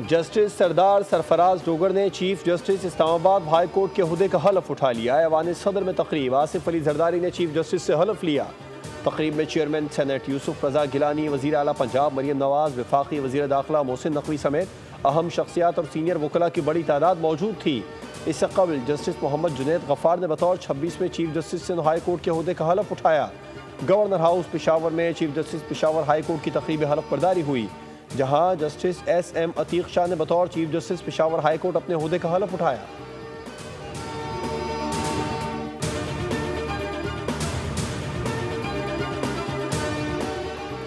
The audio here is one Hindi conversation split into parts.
जस्टिस सरदार सरफराज डोगर ने chief justice Islamabad high court के ओहदे का हलफ उठा लिया। ऐवान सदर में तकरीब, आसिफ अली जरदारी ने चीफ जस्टिस से हलफ लिया। तकरीब में चेयरमैन सेनेट यूसुफ रजा गिलानी, वज़ीर आला पंजाब मरियम नवाज, वफाकी वज़ीर दाखिला मोहसिन नकवी समेत अहम शख्सियात और सीनियर वकला की बड़ी तादाद मौजूद थी। इससे कबल जस्टिस मोहम्मद जुनैद गफ्फार ने बतौर 26वें chief justice Sindh high court के ओहदे का हलफ उठाया। गवर्नर हाउस पेशावर में chief justice Peshawar high court की तकरीब हलफ बर्दारी हुई, जहां जस्टिस एस.एम. अतीक शाह ने बतौर chief justice Peshawar high court अपने ओहदे का हलफ उठाया।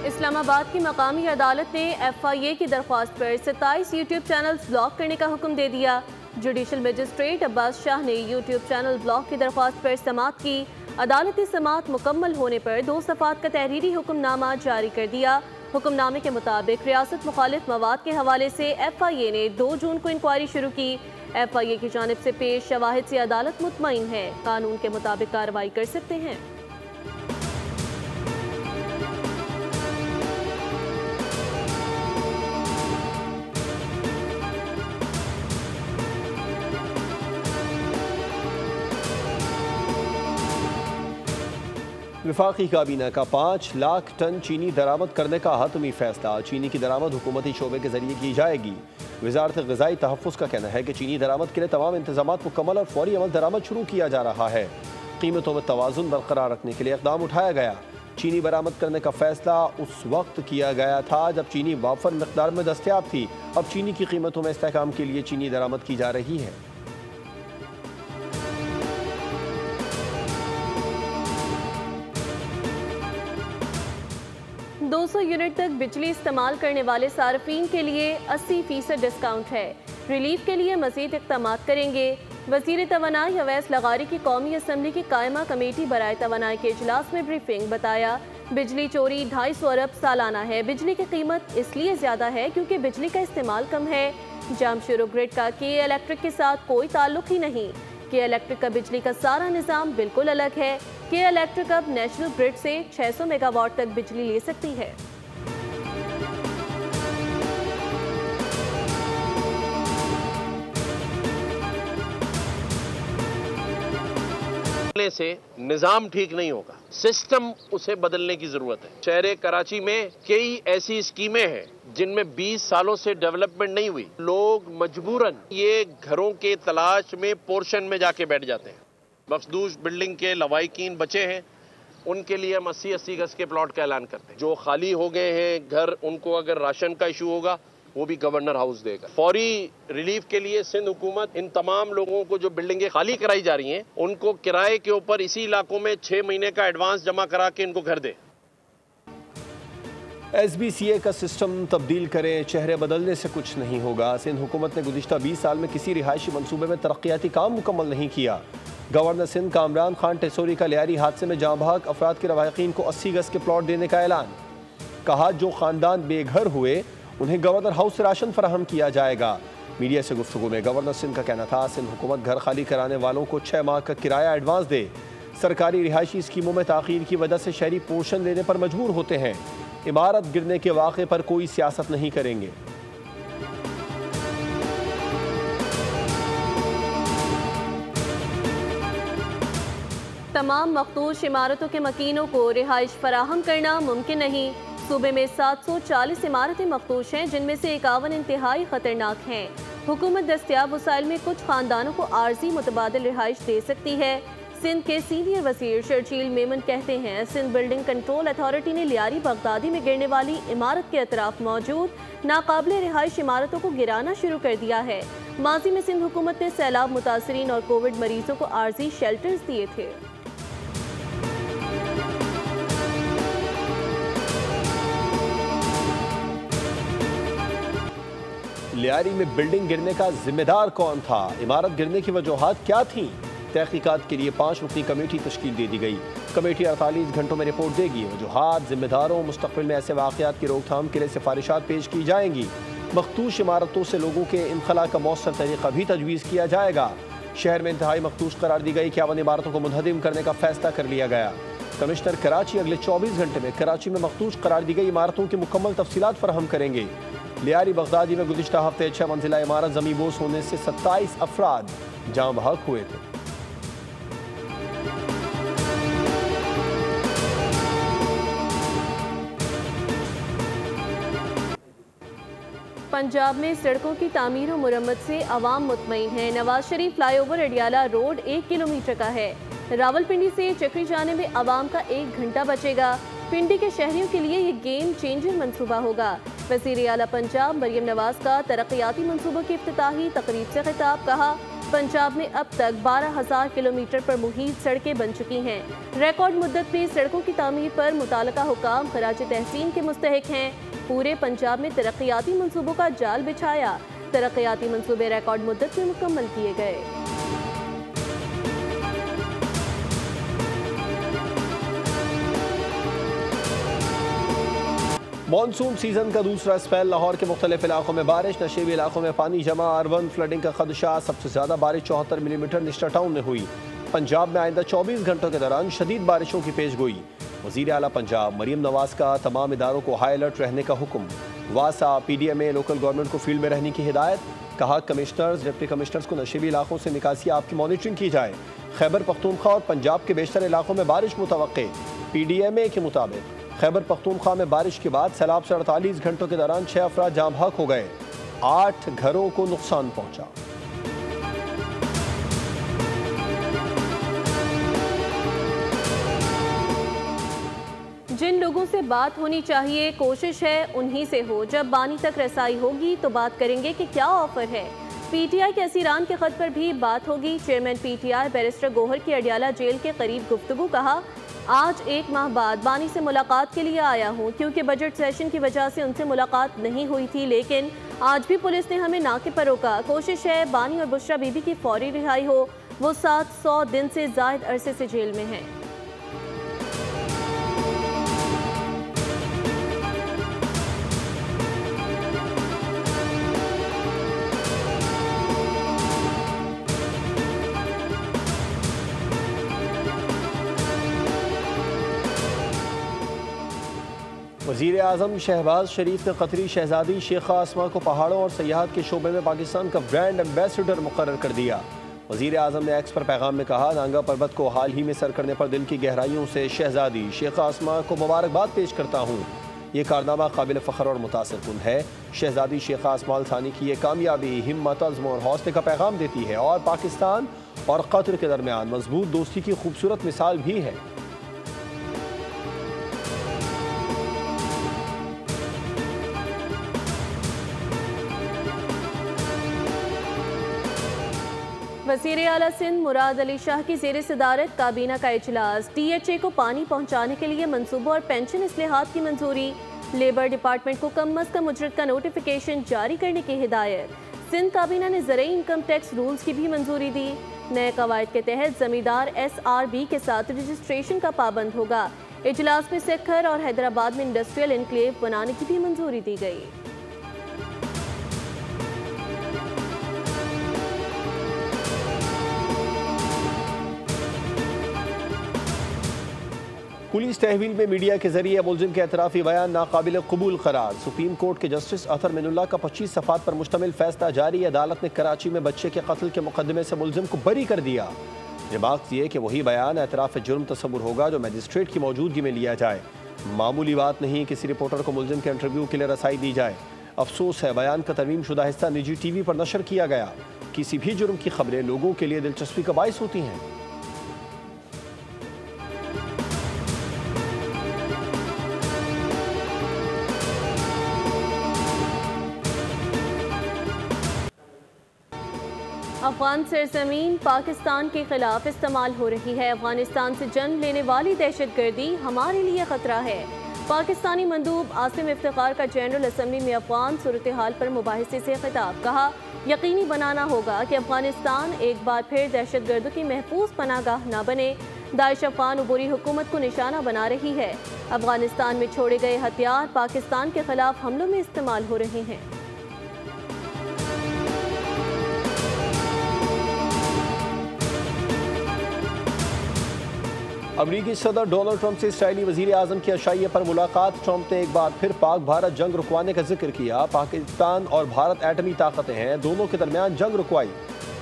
इस्लामाबाद की मकामी अदालत ने FIA की दरख्वास्त पर 27 यूट्यूब चैनल्स ब्लॉक करने का हुक्म दे दिया। जुडिशल मजिस्ट्रेट अब्बास शाह ने यूट्यूब चैनल ब्लॉक की दरख्वास्त पर समाअत की। अदालती समाअत मुकम्मल होने पर 2 सफ़ात का तहरीरी हुक्मनामा जारी कर दिया। हुक्मनामे के मुताबिक रियासत मुखालिफ मवाद के हवाले से FIA ने 2 जून को इंक्वायरी शुरू की। FIA की जानिब से पेश शवाहिद से अदालत मुतमईन है, कानून के मुताबिक कार्रवाई कर सकते हैं। वफाकी काबीना का 5 लाख टन चीनी दरामद करने का हतमी फैसला। चीनी की दरामद हुकूमती शोबे के जरिए की जाएगी। वजारत ग़िज़ाई तहफ़्फ़ुज़ का कहना है कि चीनी दरामद के लिए तमाम इंतज़ामात मुकम्मल और फौरी अमल दरामद शुरू किया जा रहा है। कीमतों में तवाज़ुन बरकरार रखने के लिए इक़दाम उठाया गया। चीनी बरामद करने का फैसला उस वक्त किया गया था जब चीनी वाफर मिक़दार में दस्तयाब थी। अब चीनी की कीमतों में इस्तेहकाम के लिए चीनी दरामद की जा रही है। 200 यूनिट तक बिजली इस्तेमाल करने वाले सार्फिन के लिए 80% डिस्काउंट है। रिलीफ के लिए मज़ीद इक़दाम करेंगे। वज़ीर तवानाई अवैस लगारी की कौमी असम्बली की कायमा कमेटी बराए तवानाई के इजलास में ब्रीफिंग। बताया, बिजली चोरी 250 अरब सालाना है। बिजली की कीमत इसलिए ज़्यादा है क्योंकि बिजली का इस्तेमाल कम है। जामशेरो ग्रिड का के इलेक्ट्रिक के साथ कोई ताल्लुक ही नहीं। के इलेक्ट्रिक का बिजली का सारा निज़ाम बिल्कुल अलग है। के इलेक्ट्रिक अब नेशनल ग्रिड से 600 मेगावाट तक बिजली ले सकती है। से निजाम ठीक नहीं होगा, सिस्टम उसे बदलने की जरूरत है। शहर कराची में कई ऐसी स्कीमें हैं जिनमें 20 सालों से डेवलपमेंट नहीं हुई। लोग मजबूरन ये घरों के तलाश में पोर्शन में जाके बैठ जाते हैं। मखदूश बिल्डिंग के लवाहिकीन बचे हैं, उनके लिए हम 80-80 गज के प्लॉट का ऐलान करते हैं। जो खाली हो गए हैं घर, उनको अगर राशन का इशू होगा वो भी गवर्नर हाउस देगा। फौरी रिलीफ के लिए सिंध हुकूमत इन तमाम लोगों को जो बिल्डिंगें खाली कराई जा रही हैं उनको किराए के ऊपर इसी इलाकों में 6 महीने का एडवांस जमा करा के इनको घर दे। SBCA का सिस्टम तब्दील करें, चेहरे बदलने से कुछ नहीं होगा। सिंध हुकूमत ने गुज़िश्ता 20 साल में किसी रिहायशी मनसूबे में तरक्याती काम मुकम्मल नहीं किया। गवर्नर सिंध कामरान खान टेसोरी का लियारी हादसे में जाँ बहक अफराद के रवायकीन को 80 गज के प्लॉट देने का ऐलान। कहा, जो खानदान बेघर हुए उन्हें गवर्नर हाउस से राशन फराहम किया जाएगा। मीडिया से गुफ्तगू में गवर्नर सिंध का कहना था, सिंध हुकूमत घर खाली कराने वालों को 6 माह का किराया एडवांस दे। सरकारी रिहायशी स्कीमों में ताख़ीर की वजह से शहरी पोर्शन लेने पर मजबूर होते हैं। इमारत गिरने के वाक़े पर कोई सियासत नहीं करेंगे। तमाम मखदूश इमारतों के मकीनों को रिहाइश फराहम करना मुमकिन नहीं। सूबे में 740 इमारतें मखदूश हैं, जिनमें से 51 इंतहाई खतरनाक हैं। हुकूमत दस्तयाब वसाइल में कुछ खानदानों को आर्जी मुतबादिल रिहाइश दे सकती है। सिंध के सीनियर वज़ीर शर्जील मेमन कहते हैं, सिंध बिल्डिंग कंट्रोल अथॉरिटी ने लियारी बगदादी में गिरने वाली इमारत के अतराफ मौजूद नाकाबिल रिहाइश इमारतों को गिराना शुरू कर दिया है। माजी में सिंध हुकूमत ने सैलाब मुतासरीन और कोविड मरीजों को आर्जी शेल्टर्स दिए थे। लियारी में बिल्डिंग गिरने का जिम्मेदार कौन था? इमारत गिरने की वजूहात क्या थीं? तहकीकात के लिए 5 रुकनी कमेटी तश्कील दे दी गई। कमेटी 48 घंटों में रिपोर्ट देगी। वजूहात, जिम्मेदारों, मुस्तक़बिल में ऐसे वाक़यात की रोकथाम के लिए सिफारिशात पेश की जाएंगी। मखदूश इमारतों से लोगों के इनखला का मौसर तरीका भी तजवीज़ किया जाएगा। शहर में इंतहाई मखदूश करार दी गई। 51 इमारतों को मुनहदिम करने का फैसला कर लिया गया। कमिश्नर कराची अगले 24 घंटे में कराची में मखदूश करार दी गई इमारतों की मुकम्मल तफसीलात फराहम करेंगे। लियारी बगदादी में गुज़िश्ता हफ्ते 6 मंजिला इमारत ज़मींबोस होने से 27 अफराद जाँ बहक हुए थे। पंजाब में सड़कों की तामीर और मुरम्मत से अवाम मुतमईन है। Nawaz Sharif flyover Adiala road 1 kilometre का है। रावलपिंडी से चक्री जाने में अवाम का 1 घंटा बचेगा। पिंडी के शहरियों के लिए ये गेम चेंजर मंसूबा होगा। वज़ीर आला पंजाब मरियम नवाज का तरक्याती मंसूबों की इफ्तिताही तकरीब से खिताब। कहा, पंजाब में अब तक 12,000 किलोमीटर पर मुहीत सड़कें बन चुकी हैं। रिकॉर्ड मुद्दत में सड़कों की तामीर पर मुतालका हुकाम खराज तहसीन के मुस्तहिक हैं। पूरे पंजाब में तरक्याती मंसूबों का जाल बिछाया। तरक्याती मंसूबे रिकॉर्ड मुद्दत में मुकम्मल किए गए। मानसून सीजन का दूसरा स्पेल। लाहौर के मुख्तलिफ इलाकों में बारिश, नशेबी इलाकों में पानी जमा, अर्बन फ्लडिंग का खदशा। सबसे ज्यादा बारिश 74 मिलीमीटर निस्टर टाउन में हुई। पंजाब में आइंदा 24 घंटों के दौरान शदीद बारिशों की पेशगोई। वज़ीर आला पंजाब मरियम नवाज का तमाम इदारों को हाई अलर्ट रहने का हुक्म। वासा PDMA लोकल गवर्नमेंट को फील्ड में रहने की हिदायत। कहा, कमिश्नर्स डिप्टी कमिश्नर्स को नशेबी इलाकों से निकासी आपकी मॉनिटरिंग की जाए। खैबर पख्तूनख्वा और पंजाब के बेशतर इलाकों में बारिश मुतवक्के। PDMA के मुताबिक खैबर पख्तूनख्वा में बारिश के बाद सैलाब से 48 घंटों के दौरान 6 अफराद जाँ बहक हो गए। 8 घरों को नुकसान पहुंचा। जिन लोगों से बात होनी चाहिए, कोशिश है उन्हीं से हो। जब बानी तक रसाई होगी तो बात करेंगे कि क्या ऑफर है। PTI के असीरान के खत पर भी बात होगी। चेयरमैन PTI बैरिस्टर गोहर की अडियाला जेल के करीब गुफ्तगू। कहा, आज 1 माह बाद बानी से मुलाकात के लिए आया हूं, क्योंकि बजट सेशन की वजह से उनसे मुलाकात नहीं हुई थी, लेकिन आज भी पुलिस ने हमें नाके पर रोका। कोशिश है बानी और बुशरा बीबी की फौरी रिहाई हो। वो 700 दिन से ज़ायद अरसे से जेल में हैं। वज़ीर आज़म शहबाज शरीफ ने कतरी शहजादी शेखा आसमा को पहाड़ों और सयाहत के शोबे में पाकिस्तान का ब्रांड एम्बेसडर मुकर्रर कर दिया। वज़ीर आज़म ने एक्स पर पैगाम में कहा, नांगा पर्वत को हाल ही में सर करने पर दिल की गहराइयों से शहजादी शेखा आसमा को मुबारकबाद पेश करता हूँ। ये कारनामा काबिल फ़ख्र और मुतासिरकुन है। शहजादी शेखा आसमा अल थानी की ये कामयाबी हिम्मत, अज़्म और हौसले का पैगाम देती है और पाकिस्तान और कतर के दरमियान मजबूत दोस्ती की खूबसूरत मिसाल भी है। वज़ीर आला सिंध मुराद अली शाह की ज़ेर सदारत काबीना का इजलास। DHA को पानी पहुँचाने के लिए मनसूबों और पेंशन इस्लाहात की मंजूरी। लेबर डिपार्टमेंट को कम अज़ कम उजरत का नोटिफिकेशन जारी करने की हिदायत। सिंध काबीना ने ज़रई इनकम टैक्स रूल्स की भी मंजूरी दी। नए कवायद के तहत ज़मींदार SRB के साथ रजिस्ट्रेशन का पाबंद होगा। इजलास में सिखर और हैदराबाद में इंडस्ट्रियल इनक्लेव बनाने की भी मंजूरी दी गई। पुलिस तहवील में मीडिया के जरिए मुलजिम के एतराफ़ी बयान नाकाबिल कबूल करार। सुप्रीम कोर्ट के जस्टिस अतर मिनुल्लाह का 25 सफ़ात पर मुश्तमिल फैसला जारी। अदालत ने कराची में बच्चे के कत्ल के मुकदमे से मुलजिम को बरी कर दिया। रिमार्क्स ये कि वही बयान एतराफ़ जुर्म तस्वुर होगा जो मजिस्ट्रेट की मौजूदगी में लिया जाए। मामूली बात नहीं किसी रिपोर्टर को मुलजिम के इंटरव्यू के लिए रसाई दी जाए। अफसोस है बयान का तरमीम शुदा हिस्सा निजी TV पर नशर किया गया। किसी भी जुर्म की खबरें लोगों के लिए दिलचस्पी का बाइस होती हैं। अफगान सरजमीन पाकिस्तान के खिलाफ इस्तेमाल हो रही है। अफगानिस्तान से जन्म लेने वाली दहशतगर्दी हमारे लिए खतरा है। पाकिस्तानी मंदूब आसिम इफ्तिखार का जनरल असम्बली में अफगान सूरत हाल पर मुबाहिसे से खिताब। कहा, यकीनी बनाना होगा कि अफगानिस्तान एक बार फिर दहशतगर्दों की महफूज पनागाह न बने। दाइश अफगान उबूरी हुकूमत को निशाना बना रही है। अफगानिस्तान में छोड़े गए हथियार पाकिस्तान के खिलाफ हमलों में इस्तेमाल हो रहे हैं। अमरीकी सदर डोनाल्ड ट्रंप से इसराइली वजीर आजम की अशाइया पर मुलाकात। ट्रंप ने एक बार फिर पाक भारत जंग रुकवाने का जिक्र किया। पाकिस्तान और भारत एटमी ताकतें हैं, दोनों के दरमियान जंग रुकवाई।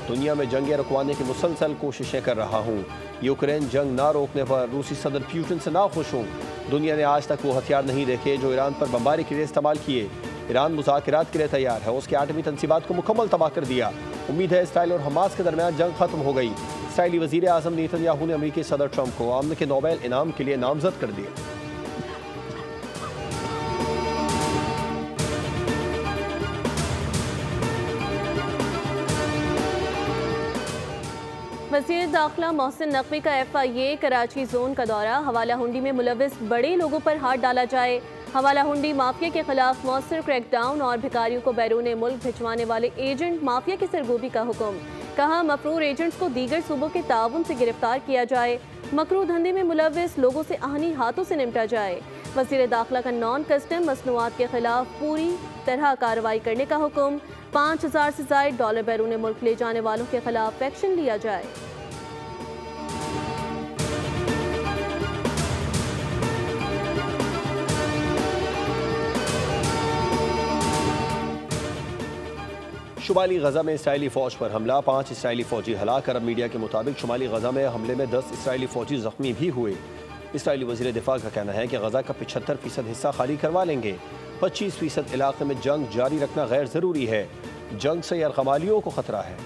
दुनिया में जंगें रुकवाने की मुसलसल कोशिशें कर रहा हूँ। यूक्रेन जंग ना रोकने पर रूसी सदर पुतिन से ना खुश हूँ। दुनिया ने आज तक वो हथियार नहीं देखे जो ईरान पर बमबारी के लिए इस्तेमाल किए। ईरान मुज़ाकरात के लिए तैयार है, उसके एटमी तंसीबात को मुकम्मल तबाह कर दिया। उम्मीद है इसराइल और हमास के दरमियान जंग खत्म हो गई। इसराइली वजीर आजम नेतन्याहू ने अमरीकी सदर ट्रंप को अमन के नोबेल इनाम के लिए नामजद कर दिया। वज़ीर दाखिला मोहसिन नकवी का FIA कराची जोन का दौरा। हवाला हुंडी में मुलविस बड़े लोगों पर हाथ डाला जाए। हवाला हुंडी माफिया के खिलाफ मौसर क्रैकडाउन और भिखारियों को बैरून मुल्क भिजवाने वाले एजेंट माफिया की सरगोबी का हुक्म। कहा मफरूर एजेंट्स को दीगर सूबों के ताउन से गिरफ्तार किया जाए। मकरू धंधे में मुलविस लोगों से आहनी हाथों से निपटा जाए। वज़ीर दाखिला का नॉन कस्टम मसनूआत के खिलाफ पूरी तरह कार्रवाई करने का हुक्म। 5000 से ज़ायद डॉलर बैरून मुल्क ले जाने वालों के खिलाफ एक्शन लिया जाए। शुमाली गजा में इसराइली फौज पर हमला। 5 इसराइली फौजी हलाक। अरब मीडिया के मुताबिक शुमाली गजा में हमले में 10 इसराइली फौजी जख्मी भी हुए। इसराइली वज़ीर दिफा का कहना है कि गजा का 75% हिस्सा खाली करवा लेंगे। 25% इलाके में जंग जारी रखना गैर ज़रूरी है। जंग से यरगमालियों को खतरा है।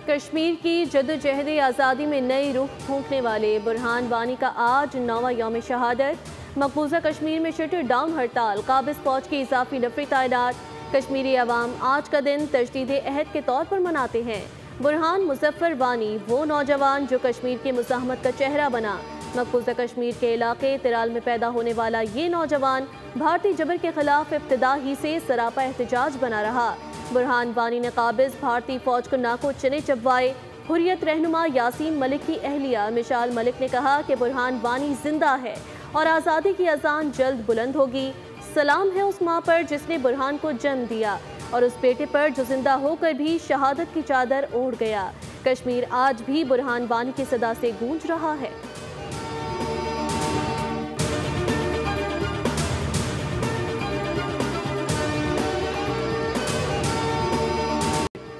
कश्मीर की जदोजहद आज़ादी में नई रुख फूंकने वाले बुरहान वानी का आज 9वां यौम शहादत। मकबूजा कश्मीर में शटर डाउन हड़ताल। काबिज फौज की इजाफी नफरी तैनात। कश्मीरी अवाम आज का दिन तजदीद अहद के तौर पर मनाते हैं। बुरहान मुजफ्फर वानी वो नौजवान जो कश्मीर की मुज़ाहमत का चेहरा बना। मकबूजा कश्मीर के इलाके तिराल में पैदा होने वाला ये नौजवान भारतीय जबर के खिलाफ इब्तिदा ही से सरापा एहतजाज बना रहा। बुरहान वानी ने काबिज भारतीय फौज को नाको चने चबवाए। हुर्रियत रहनुमा यासीन मलिक की अहलिया मिशाल मलिक ने कहा कि बुरहान वानी जिंदा है और आज़ादी की अजान जल्द बुलंद होगी। सलाम है उस माँ पर जिसने बुरहान को जन्म दिया और उस बेटे पर जो जिंदा होकर भी शहादत की चादर ओढ़ गया। कश्मीर आज भी बुरहान वानी की सदा से गूंज रहा है।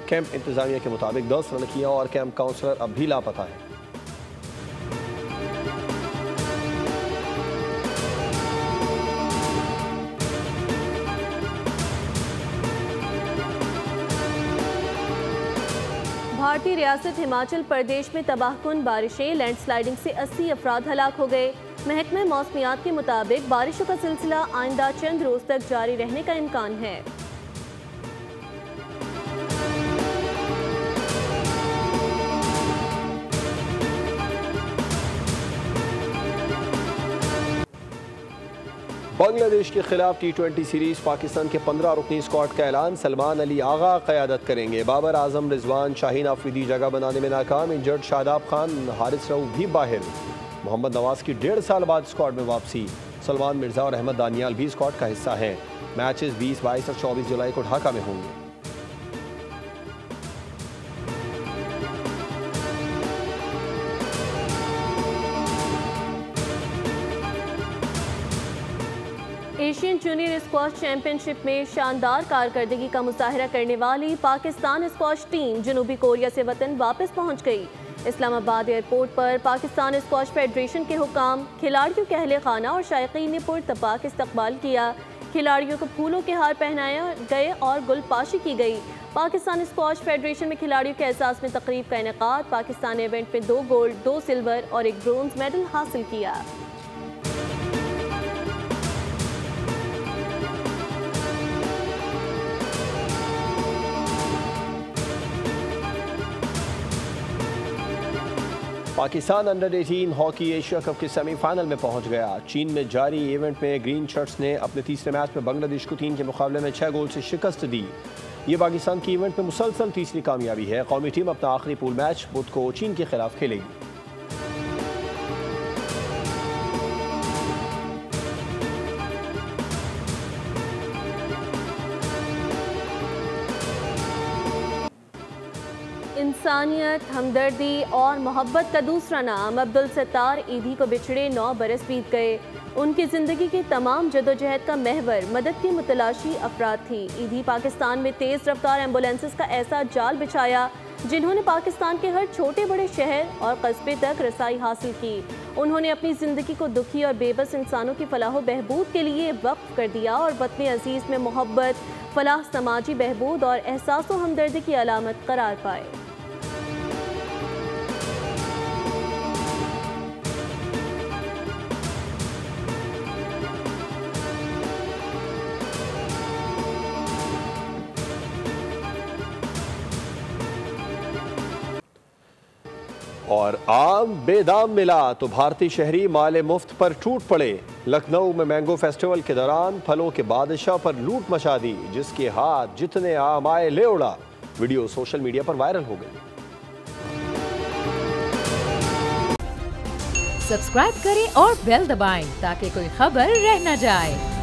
कैंप इंतजामिया के मुताबिक 10 लड़कियां और कैंप काउंसलर अब भी लापता हैं। भारतीय रियासत हिमाचल प्रदेश में तबाहकुन बारिशें। लैंडस्लाइडिंग से 80 अफराद हलाक हो गए। महकमे मौसमियात के मुताबिक बारिशों का सिलसिला आइंदा चंद रोज तक जारी रहने का इम्कान है। बांग्लादेश के खिलाफ T20 सीरीज पाकिस्तान के 15 रुकनी स्क्वाड का ऐलान। सलमान अली आगा क़यादत करेंगे। बाबर आजम, रिजवान, शाहीन आफरीदी जगह बनाने में नाकाम। इंजर्ड शादाब खान, हारिस रऊफ भी बाहर। मोहम्मद नवाज की 1.5 साल बाद स्क्वाड में वापसी। सलमान मिर्जा और अहमद दानियाल भी स्क्वाड का हिस्सा हैं। मैचेस 20, 22 और 24 जुलाई को ढाका में होंगे। एशियन जूनियर स्क्वॉश चैंपियनशिप में शानदार कारकर्दगी का मुजाहरा करने वाली पाकिस्तान स्क्वॉश टीम जनूबी कोरिया से वतन वापस पहुंच गई। इस्लामाबाद एयरपोर्ट पर पाकिस्तान स्क्वॉश फेडरेशन के हुकाम, खिलाड़ियों के अहले खाना और शायकीन ने पुरतपाक इस्तकबाल किया। खिलाड़ियों को फूलों के हार पहनाए गए और गुलपाशी की गई। पाकिस्तान स्क्वॉश फेडरेशन में खिलाड़ियों के एहसास में तकरीब का इनेकाद। पाकिस्तान ने इवेंट में 2 गोल्ड, 2 सिल्वर और 1 ब्रोंज मेडल हासिल किया। पाकिस्तान अंडर-18 हॉकी एशिया कप के सेमीफाइनल में पहुंच गया। चीन में जारी इवेंट में ग्रीन शर्ट्स ने अपने तीसरे मैच में बांग्लादेश को 3 के मुकाबले में 6 गोल से शिकस्त दी। ये पाकिस्तान की इवेंट में मुसलसल तीसरी कामयाबी है। कौमी टीम अपना आखिरी पूल मैच बुध को चीन के खिलाफ खेलेगी। इंसानियत, हमदर्दी और मोहब्बत का दूसरा नाम अब्दुल सत्तार ईदी को बिछड़े 9 बरस बीत गए। उनकी ज़िंदगी की तमाम जदोजहद का महवर मदद की मुतलाशी अफराद थी। ईदी पाकिस्तान में तेज़ रफ्तार एम्बुलेंसेस का ऐसा जाल बिछाया जिन्होंने पाकिस्तान के हर छोटे बड़े शहर और कस्बे तक रसाई हासिल की। उन्होंने अपनी ज़िंदगी को दुखी और बेबस इंसानों की फलाह बहबूद के लिए वक्फ कर दिया और वतन अजीज़ में मोहब्बत, फलाह, समाजी बहबूद और एहसास व हमदर्दी की अलामत करार पाए। और आम बेदाम मिला तो भारतीय शहरी माले मुफ्त पर टूट पड़े। लखनऊ में मैंगो फेस्टिवल के दौरान फलों के बादशाह पर लूट मचा दी, जिसके हाथ जितने आम आए ले उड़ा। वीडियो सोशल मीडिया पर वायरल हो गई। सब्सक्राइब करें और बेल दबाएं ताकि कोई खबर रह न जाए।